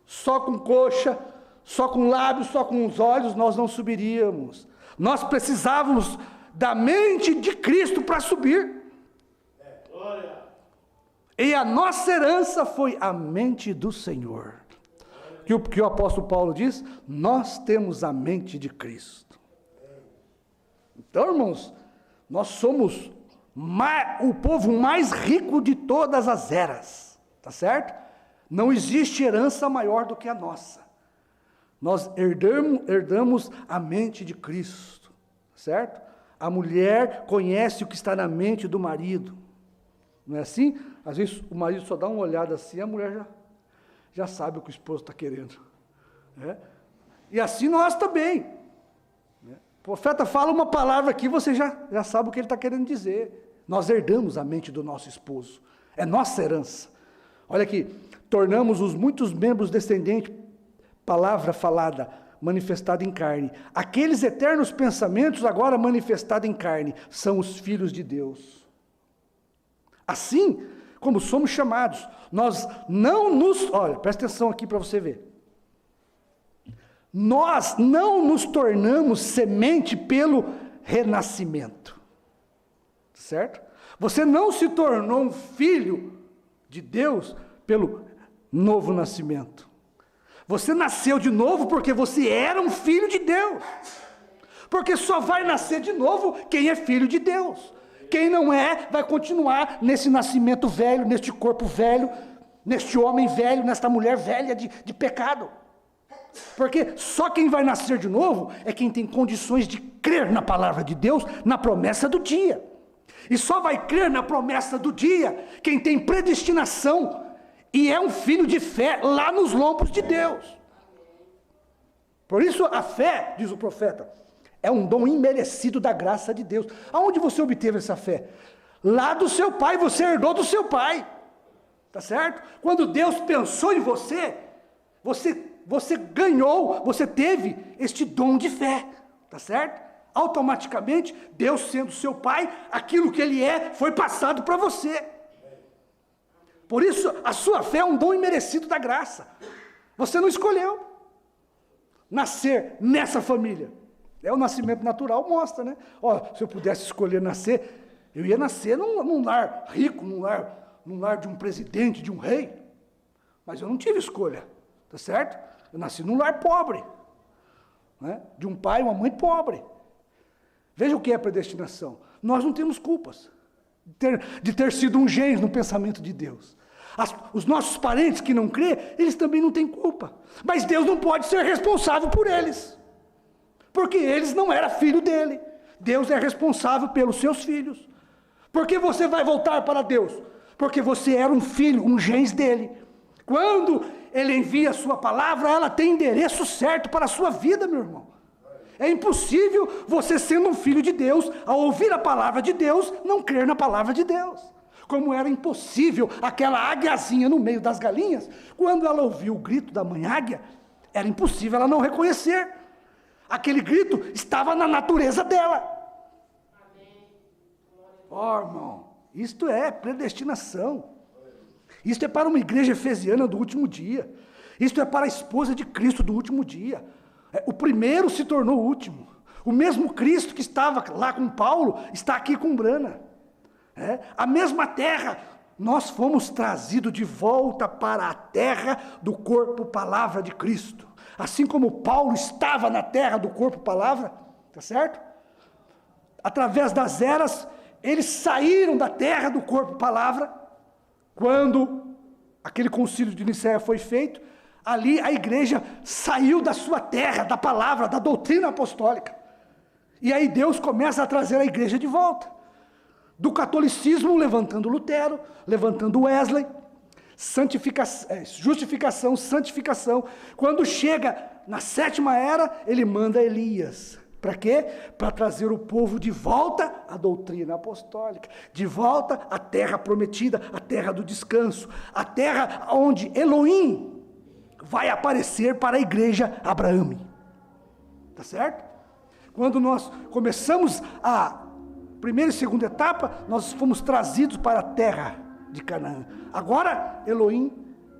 só com coxa, só com lábios, só com os olhos nós não subiríamos. Nós precisávamos da mente de Cristo para subir. E a nossa herança foi a mente do Senhor. Que o apóstolo Paulo diz, nós temos a mente de Cristo. Então, irmãos, nós somos o povo mais rico de todas as eras, tá certo? Não existe herança maior do que a nossa. Nós herdamos a mente de Cristo, certo? A mulher conhece o que está na mente do marido. Não é assim? Às vezes o marido só dá uma olhada assim, a mulher já sabe o que o esposo está querendo. Né? E assim nós também. Né? O profeta fala uma palavra aqui, você já sabe o que ele está querendo dizer. Nós herdamos a mente do nosso esposo. É nossa herança. Olha aqui, tornamos os muitos membros descendentes, palavra falada, manifestada em carne. Aqueles eternos pensamentos agora manifestados em carne, são os filhos de Deus. Assim como somos chamados, nós não nos... Olha, presta atenção aqui para você ver. Nós não nos tornamos semente pelo renascimento. Certo? Você não se tornou um filho de Deus pelo novo nascimento. Você nasceu de novo porque você era um filho de Deus. Porque só vai nascer de novo quem é filho de Deus. Quem não é, vai continuar nesse nascimento velho, neste corpo velho, neste homem velho, nesta mulher velha de pecado. Porque só quem vai nascer de novo é quem tem condições de crer na palavra de Deus, na promessa do dia. E só vai crer na promessa do dia quem tem predestinação e é um filho de fé lá nos lombos de Deus. Por isso a fé, diz o profeta, é um dom imerecido da graça de Deus. Aonde você obteve essa fé? Lá do seu pai, você herdou do seu pai. Tá certo? Quando Deus pensou em você, você ganhou, você teve este dom de fé. Tá certo? Automaticamente, Deus sendo seu pai, aquilo que ele é, foi passado para você. Por isso, a sua fé é um dom imerecido da graça. Você não escolheu nascer nessa família. É o nascimento natural, mostra, né? Ó, se eu pudesse escolher nascer, eu ia nascer num lar rico, num lar de um presidente, de um rei. Mas eu não tive escolha, tá certo? Eu nasci num lar pobre, né? De um pai e uma mãe pobre. Veja o que é predestinação. Nós não temos culpas de ter sido um gênio no pensamento de Deus. Os nossos parentes que não crêem, eles também não têm culpa. Mas Deus não pode ser responsável por eles. Porque eles não eram filho dele. Deus é responsável pelos seus filhos. Por que você vai voltar para Deus? Porque você era um filho, um gens dele. Quando ele envia a sua palavra, ela tem endereço certo para a sua vida, meu irmão. É impossível você, sendo um filho de Deus, ao ouvir a palavra de Deus, não crer na palavra de Deus. Como era impossível aquela águiazinha no meio das galinhas, quando ela ouviu o grito da mãe águia, era impossível ela não reconhecer. Aquele grito estava na natureza dela. Ó, irmão, isto é predestinação. Isto é para uma igreja efesiana do último dia. Isto é para a esposa de Cristo do último dia. O primeiro se tornou o último. O mesmo Cristo que estava lá com Paulo, está aqui com Brana. A mesma terra, nós fomos trazidos de volta para a terra do corpo palavra de Cristo. Assim como Paulo estava na terra do corpo palavra, tá certo? Através das eras, eles saíram da terra do corpo palavra, quando aquele concílio de Nicéia foi feito, ali a igreja saiu da sua terra, da palavra, da doutrina apostólica. E aí Deus começa a trazer a igreja de volta. Do catolicismo, levantando Lutero, levantando Wesley, justificação, santificação. Quando chega na 7ª era, ele manda Elias. Para quê? Para trazer o povo de volta à doutrina apostólica, de volta à terra prometida, à terra do descanso, à terra onde Elohim vai aparecer para a igreja abraâmica. Tá certo? Quando nós começamos a primeira e segunda etapa, nós fomos trazidos para a terra de Canaã. Agora, Elohim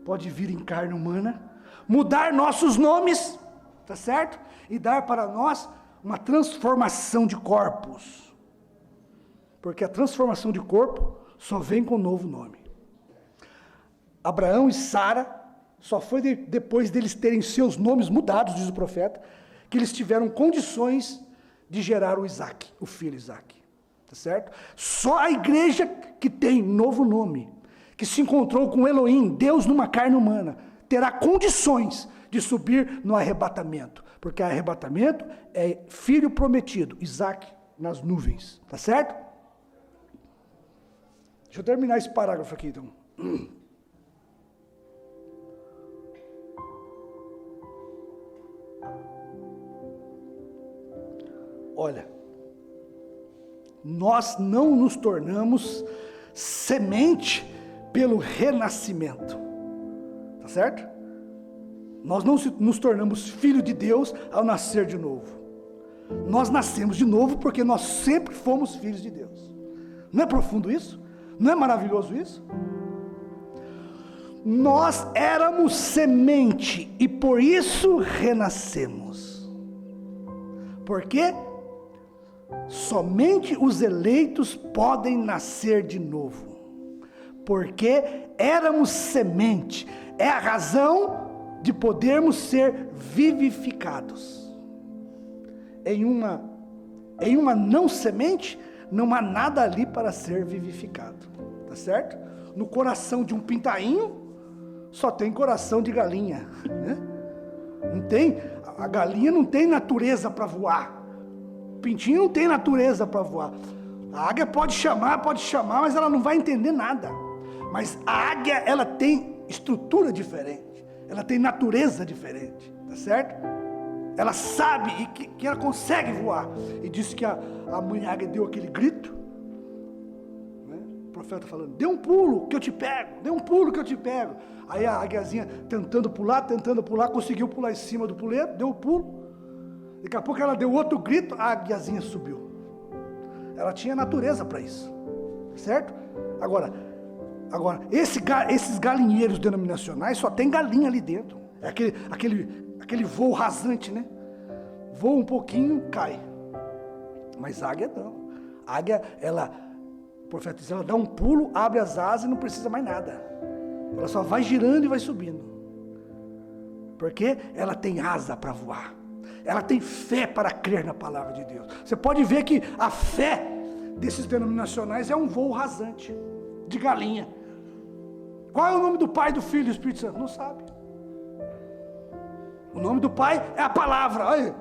pode vir em carne humana, mudar nossos nomes, tá certo? E dar para nós uma transformação de corpos. Porque a transformação de corpo só vem com um novo nome. Abraão e Sara, só foi depois deles terem seus nomes mudados, diz o profeta, que eles tiveram condições de gerar o Isaac, o filho Isaac. Tá certo? Só a igreja que tem novo nome, que se encontrou com Elohim, Deus numa carne humana, terá condições de subir no arrebatamento. Porque arrebatamento é filho prometido, Isaac nas nuvens. Tá certo? Deixa eu terminar esse parágrafo aqui, então. Olha, nós não nos tornamos semente pelo renascimento, tá certo? Nós não nos tornamos filho de Deus ao nascer de novo. Nós nascemos de novo porque nós sempre fomos filhos de Deus. Não é profundo isso? Não é maravilhoso isso? Nós éramos semente e por isso renascemos. Por quê? Somente os eleitos podem nascer de novo, porque éramos semente, é a razão de podermos ser vivificados. Em uma não semente, não há nada ali para ser vivificado, tá certo? No coração de um pintainho, só tem coração de galinha, né? Não tem, a galinha não tem natureza para voar. O pintinho não tem natureza para voar. A águia pode chamar, mas ela não vai entender nada. Mas a águia, ela tem estrutura diferente. Ela tem natureza diferente, tá certo? Ela sabe que ela consegue voar. E disse que a mãe águia deu aquele grito, né? O profeta falando, dê um pulo que eu te pego, dê um pulo que eu te pego. Aí a águiazinha tentando pular, conseguiu pular em cima do puleiro, deu o pulo. Daqui a pouco ela deu outro grito, a águiazinha subiu. Ela tinha natureza para isso, certo? Agora, esses galinheiros denominacionais só tem galinha ali dentro. É aquele voo rasante, né? Voa um pouquinho, cai. Mas a águia não. A águia, o profeta diz, ela dá um pulo, abre as asas e não precisa mais nada. Ela só vai girando e vai subindo. Porque ela tem asa para voar. Ela tem fé para crer na palavra de Deus. Você pode ver que a fé desses denominacionais é um voo rasante, de galinha. Qual é o nome do Pai, do Filho e do Espírito Santo? Não sabe. O nome do Pai é a palavra. Olha,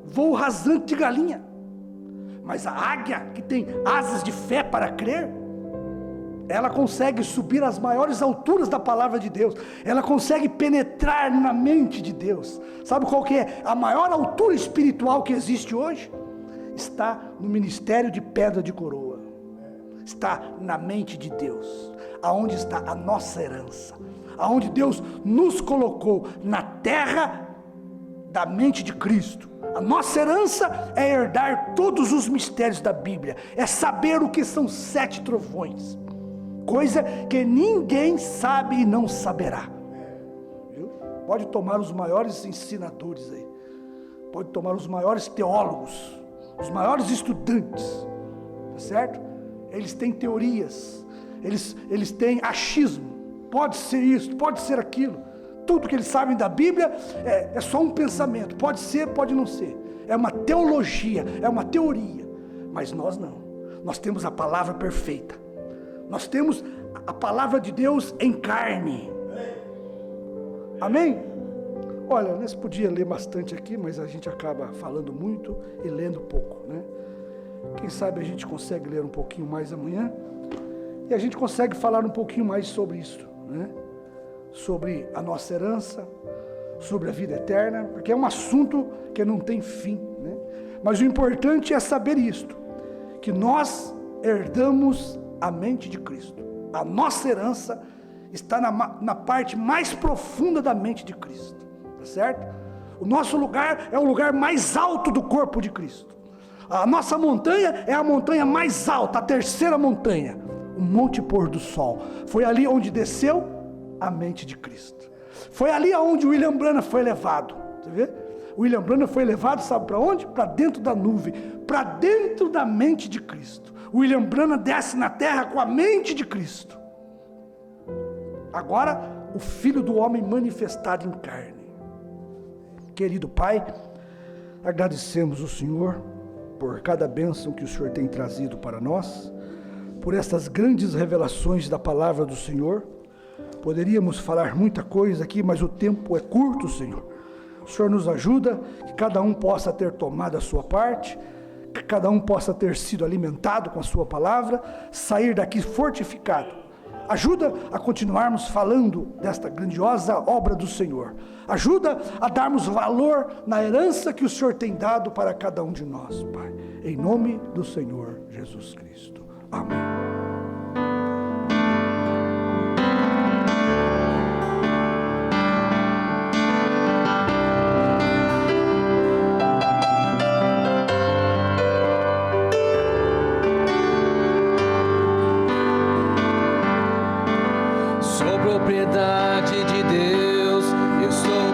voo rasante de galinha. Mas a águia, que tem asas de fé para crer, ela consegue subir às maiores alturas da palavra de Deus. Ela consegue penetrar na mente de Deus. Sabe qual que é a maior altura espiritual que existe hoje? Está no ministério de pedra de coroa. Está na mente de Deus. Aonde está a nossa herança. Aonde Deus nos colocou na terra da mente de Cristo. A nossa herança é herdar todos os mistérios da Bíblia. É saber o que são 7 trovões. Coisa que ninguém sabe e não saberá. Viu? Pode tomar os maiores ensinadores aí. Pode tomar os maiores teólogos. Os maiores estudantes. Tá certo? Eles têm teorias. Eles têm achismo. Pode ser isso, pode ser aquilo. Tudo que eles sabem da Bíblia é só um pensamento. Pode ser, pode não ser. É uma teologia, é uma teoria. Mas nós não. Nós temos a palavra perfeita. Nós temos a palavra de Deus em carne. Amém? Olha, nós podíamos ler bastante aqui, mas a gente acaba falando muito e lendo pouco, né? Quem sabe a gente consegue ler um pouquinho mais amanhã e a gente consegue falar um pouquinho mais sobre isso, né? Sobre a nossa herança, sobre a vida eterna, porque é um assunto que não tem fim, né? Mas o importante é saber isto, que nós herdamos a mente de Cristo. A nossa herança está na parte mais profunda da mente de Cristo, tá certo? O nosso lugar é o lugar mais alto do corpo de Cristo. A nossa montanha é a montanha mais alta, a terceira montanha, o Monte Pôr do Sol. Foi ali onde desceu a mente de Cristo. Foi ali onde o William Branham foi levado. Você vê? O William Branham foi levado, sabe para onde? Para dentro da nuvem, para dentro da mente de Cristo. O William Branham desce na terra com a mente de Cristo. Agora, o Filho do Homem manifestado em carne. Querido Pai, agradecemos o Senhor por cada bênção que o Senhor tem trazido para nós, por estas grandes revelações da palavra do Senhor. Poderíamos falar muita coisa aqui, mas o tempo é curto, Senhor. O Senhor nos ajuda, que cada um possa ter tomado a sua parte, que cada um possa ter sido alimentado com a sua palavra, sair daqui fortificado. Ajuda a continuarmos falando desta grandiosa obra do Senhor. Ajuda a darmos valor na herança que o Senhor tem dado para cada um de nós, Pai. Em nome do Senhor Jesus Cristo. Amém. Propriedade de Deus, eu sou